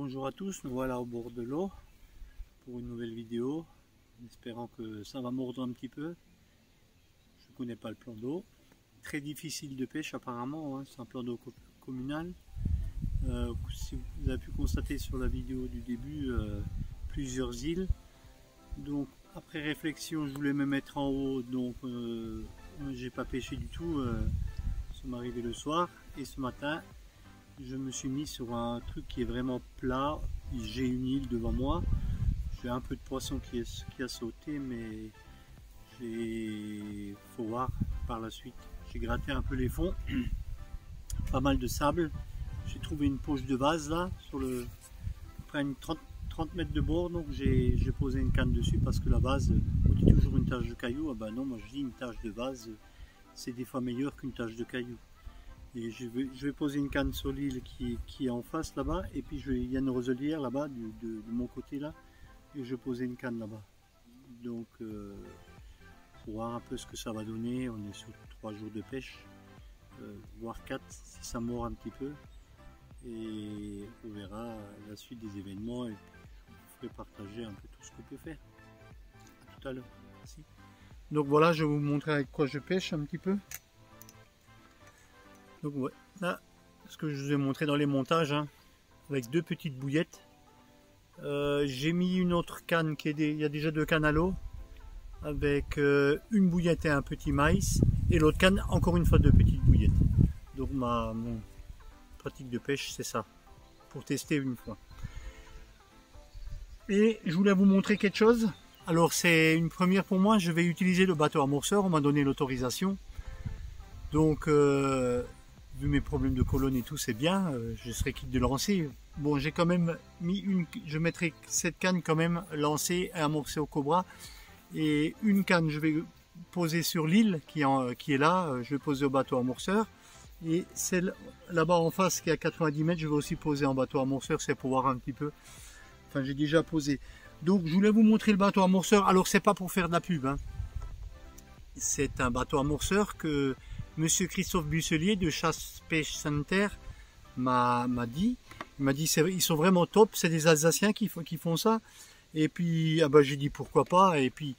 Bonjour à tous, nous voilà au bord de l'eau pour une nouvelle vidéo, en espérant que ça va mordre un petit peu. Je ne connais pas le plan d'eau, très difficile de pêche apparemment, hein. C'est un plan d'eau communal. Si vous avez pu constater sur la vidéo du début, plusieurs îles. Donc après réflexion, je voulais me mettre en haut, donc j'ai pas pêché du tout. Ça m'est arrivé le soir et ce matin je me suis mis sur un truc qui est vraiment plat. J'ai une île devant moi, j'ai un peu de poisson qui a sauté, mais il faut voir par la suite. J'ai gratté un peu les fonds, pas mal de sable. J'ai trouvé une poche de vase là sur le près une 30 mètres de bord, donc j'ai posé une canne dessus parce que la vase, on dit toujours une tache de caillou. Ah ben non, moi je dis une tache de vase, c'est des fois meilleur qu'une tache de caillou. Et je vais poser une canne sur l'île qui est en face là-bas, et puis il y a une roselière là-bas de mon côté là, et je vais poser une canne là-bas. Donc pour voir un peu ce que ça va donner. On est sur 3 jours de pêche, voire 4 si ça mord un petit peu, et on verra la suite des événements et je vous ferai partager un peu tout ce qu'on peut faire. À tout à l'heure. Merci. Donc voilà, je vais vous montrer avec quoi je pêche un petit peu. Donc ouais, là, ce que je vous ai montré dans les montages, hein, avec 2 petites bouillettes. J'ai mis une autre canne il y a déjà 2 cannes à l'eau, avec une bouillette et un petit maïs, et l'autre canne encore une fois 2 petites bouillettes. Donc mon pratique de pêche, c'est ça, pour tester une fois. Et je voulais vous montrer quelque chose. Alors c'est une première pour moi, je vais utiliser le bateau amorceur, on m'a donné l'autorisation. Donc vu mes problèmes de colonne et tout, c'est bien, je serai quitte de lancer. Bon, j'ai quand même mis je mettrai cette canne quand même lancée et amorcée au cobra. Et une canne, je vais poser sur l'île qui est là, je vais poser au bateau amorceur. Et celle là-bas en face qui est à 90 mètres, je vais aussi poser en bateau amorceur, c'est pour voir un petit peu. Enfin, j'ai déjà posé. Donc, je voulais vous montrer le bateau amorceur. Alors, c'est pas pour faire de la pub, hein. C'est un bateau amorceur que Monsieur Christophe Busselier de Chasse Pêche Center m'a dit. Il m'a dit ils sont vraiment top, c'est des Alsaciens qui font ça. Et puis ah bah, j'ai dit pourquoi pas, et puis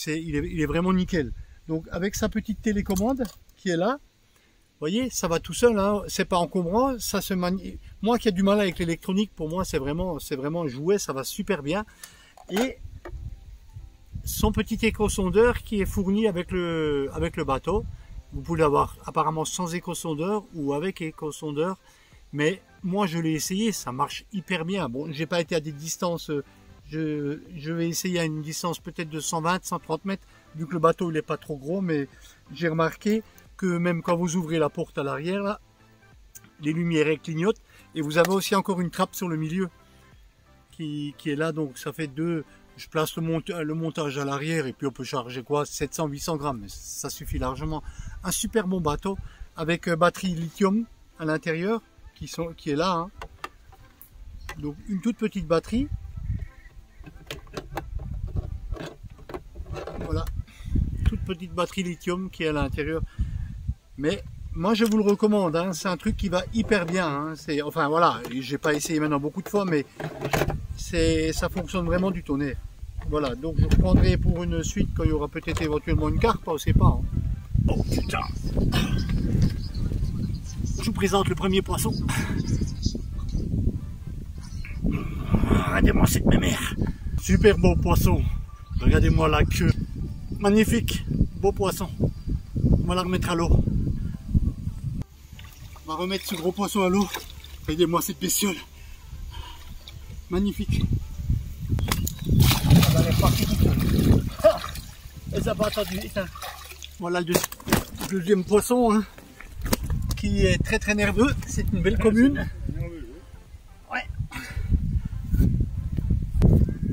il est vraiment nickel. Donc avec sa petite télécommande qui est là, vous voyez, ça va tout seul, hein, c'est pas encombrant, ça se manie. Moi qui ai du mal avec l'électronique, pour moi c'est vraiment un jouet, ça va super bien. Et son petit éco-sondeur qui est fourni avec le bateau. Vous pouvez l'avoir apparemment sans éco-sondeur ou avec éco-sondeur, mais moi je l'ai essayé, ça marche hyper bien. Bon, j'ai pas été à des distances, je vais essayer à une distance peut-être de 120-130 mètres, vu que le bateau il n'est pas trop gros, mais j'ai remarqué que même quand vous ouvrez la porte à l'arrière, là, les lumières elles clignotent, et vous avez aussi encore une trappe sur le milieu qui est là, donc ça fait 2. Je place le montage à l'arrière et puis on peut charger quoi, 700-800 grammes, mais ça suffit largement. Un super bon bateau avec batterie lithium à l'intérieur qui est là, hein. Donc une toute petite batterie. Voilà, toute petite batterie lithium qui est à l'intérieur. Mais moi je vous le recommande, hein. C'est un truc qui va hyper bien, hein. Enfin voilà, j'ai pas essayé maintenant beaucoup de fois, mais ça fonctionne vraiment du tonnerre. Voilà, donc je reprendrai pour une suite quand il y aura peut-être éventuellement une carpe, on ne sait pas, hein. Oh putain! Je vous présente le premier poisson. Regardez-moi cette mémère. Super beau poisson. Regardez-moi la queue. Magnifique, beau poisson. On va la remettre à l'eau. On va remettre ce gros poisson à l'eau. Regardez-moi cette bestiole. Magnifique. Elle est partie. Elle n'a pas attendu. Voilà le deuxième poisson, hein, qui est très nerveux. C'est une belle commune. Ouais.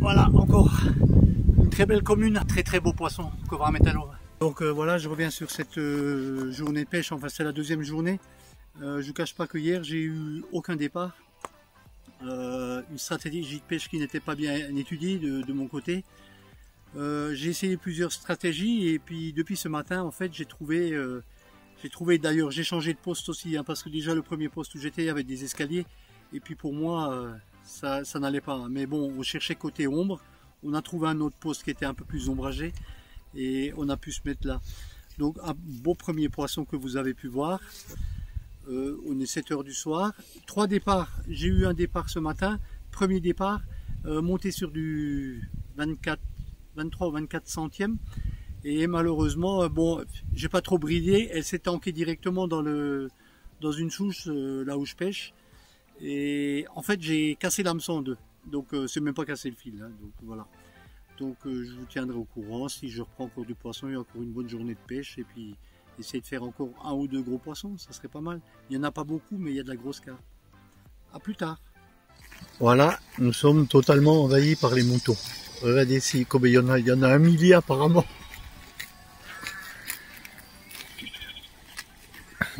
Voilà encore une très belle commune. Très beau poisson qu'on va remettre à l'eau. Donc voilà, je reviens sur cette journée de pêche. Enfin, c'est la deuxième journée. Je ne vous cache pas que hier, j'ai eu aucun départ. Une stratégie de pêche qui n'était pas bien étudiée de mon côté. J'ai essayé plusieurs stratégies et puis depuis ce matin en fait j'ai trouvé d'ailleurs j'ai changé de poste aussi, hein, parce que déjà le premier poste où j'étais avait des escaliers et puis pour moi ça n'allait pas. Hein. Mais bon, on cherchait côté ombre. On a trouvé un autre poste qui était un peu plus ombragé et on a pu se mettre là. Donc un beau premier poisson que vous avez pu voir. On est 7 h du soir. 3 départs. J'ai eu un départ ce matin. Premier départ, monté sur du 23 ou 24 centièmes. Et malheureusement, bon, j'ai pas trop bridé. Elle s'est tankée directement dans une souche là où je pêche. Et en fait, j'ai cassé l'hameçon en deux. Donc, c'est même pas cassé le fil. Hein, donc voilà. Donc, je vous tiendrai au courant. Si je reprends encore du poisson, il y a encore une bonne journée de pêche. Et puis, essayer de faire encore 1 ou 2 gros poissons, ça serait pas mal. Il n'y en a pas beaucoup, mais il y a de la grosse carpe. À plus tard. Voilà, nous sommes totalement envahis par les moutons. Regardez ici, comme il y en a un millier apparemment.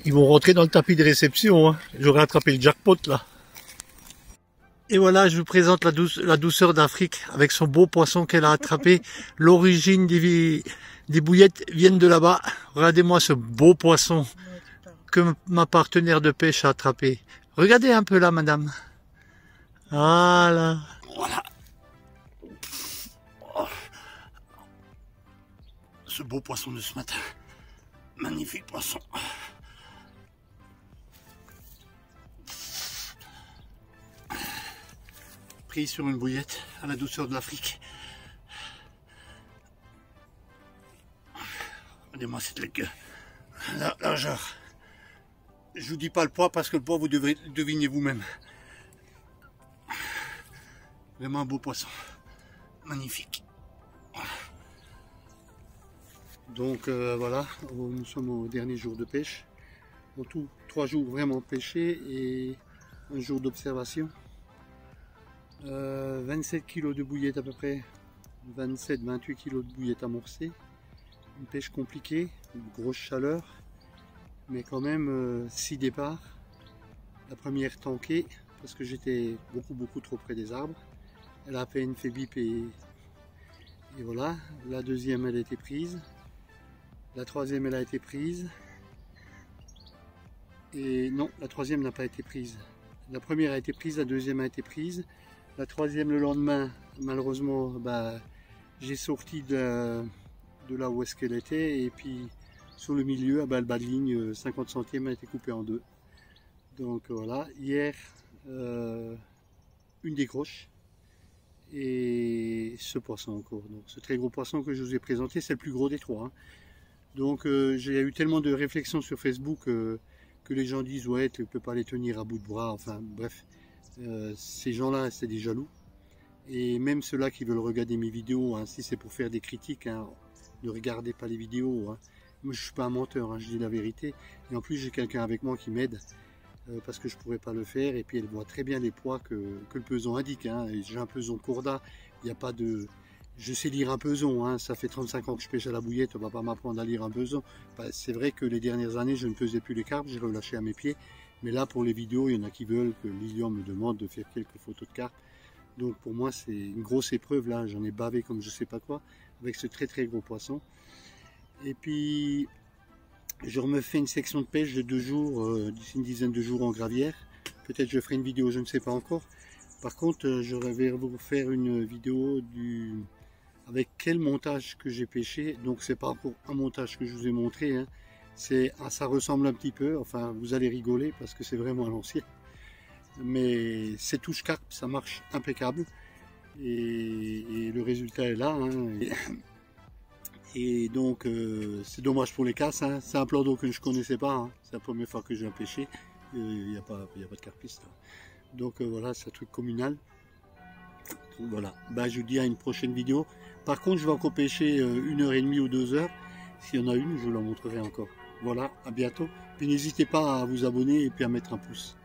Ils vont rentrer dans le tapis de réception. Hein. J'aurais attrapé le jackpot là. Et voilà, je vous présente la douceur d'Afrique avec son beau poisson qu'elle a attrapé. L'origine des bouillettes viennent de là-bas. Regardez-moi ce beau poisson que ma partenaire de pêche a attrapé. Regardez un peu là, madame. Voilà. Voilà. Oh. Ce beau poisson de ce matin. Magnifique poisson. Pris sur une bouillette à la douceur de l'Afrique. Regardez-moi la largeur. Je vous dis pas le poids parce que le poids vous devrez deviner vous-même. Vraiment un beau poisson. Magnifique. Voilà. Donc voilà, nous sommes au dernier jour de pêche. En tout, 3 jours vraiment pêchés et un jour d'observation. 27 kg de bouillettes à peu près, 27-28 kg de bouillettes amorcées. Une pêche compliquée, une grosse chaleur, mais quand même 6 départs. La première tankée parce que j'étais beaucoup trop près des arbres. Elle a à peine fait bip et voilà. La deuxième elle a été prise. La troisième elle a été prise. Et non, la troisième n'a pas été prise. La première a été prise, la deuxième a été prise. La troisième le lendemain, malheureusement, bah, j'ai sorti de là où est-ce qu'elle était. Et puis sur le milieu, bah, le bas de ligne, 50 centièmes a été coupé en deux. Donc voilà, hier, une décroche. Et ce poisson encore. Donc, ce très gros poisson que je vous ai présenté, c'est le plus gros des trois. Hein. Donc j'ai eu tellement de réflexions sur Facebook que les gens disent ouais tu ne peux pas les tenir à bout de bras, enfin bref, ces gens-là c'est des jaloux. Et même ceux-là qui veulent regarder mes vidéos, hein, si c'est pour faire des critiques, hein, ne regardez pas les vidéos. Hein. Moi je suis pas un menteur, hein, je dis la vérité. Et en plus j'ai quelqu'un avec moi qui m'aide. Parce que je pourrais pas le faire, et puis elle voit très bien les poids que le peson indique. Hein. J'ai un peson Corda, il n'y a pas de... Je sais lire un peson, hein. Ça fait 35 ans que je pêche à la bouillette, on va pas m'apprendre à lire un peson. Bah, c'est vrai que les dernières années je ne pesais plus les carpes, j'ai relâché à mes pieds, mais là pour les vidéos, il y en a qui veulent que Lilian me demande de faire quelques photos de carpes. Donc pour moi c'est une grosse épreuve, là j'en ai bavé comme je sais pas quoi, avec ce très gros poisson. Et puis... je me fais une section de pêche de 2 jours, d'ici une dizaine de jours en gravière. Peut-être je ferai une vidéo, je ne sais pas encore. Par contre, je vais vous faire une vidéo avec quel montage que j'ai pêché. Donc c'est pas pour un montage que je vous ai montré. Hein. Ça ressemble un petit peu, enfin vous allez rigoler parce que c'est vraiment à l'ancienne. Mais c'est touche carpe, ça marche impeccable. Et le résultat est là. Hein. Et donc c'est dommage pour les casses, hein. C'est un plan d'eau que je ne connaissais pas, hein. C'est la première fois que je viens pêcher, il n'y a pas de carpiste. Donc voilà, c'est un truc communal. Donc, voilà, bah, je vous dis à une prochaine vidéo. Par contre je vais encore pêcher 1h30 ou 2 heures, s'il y en a une je vous la montrerai encore. Voilà, à bientôt, puis n'hésitez pas à vous abonner et puis à mettre un pouce.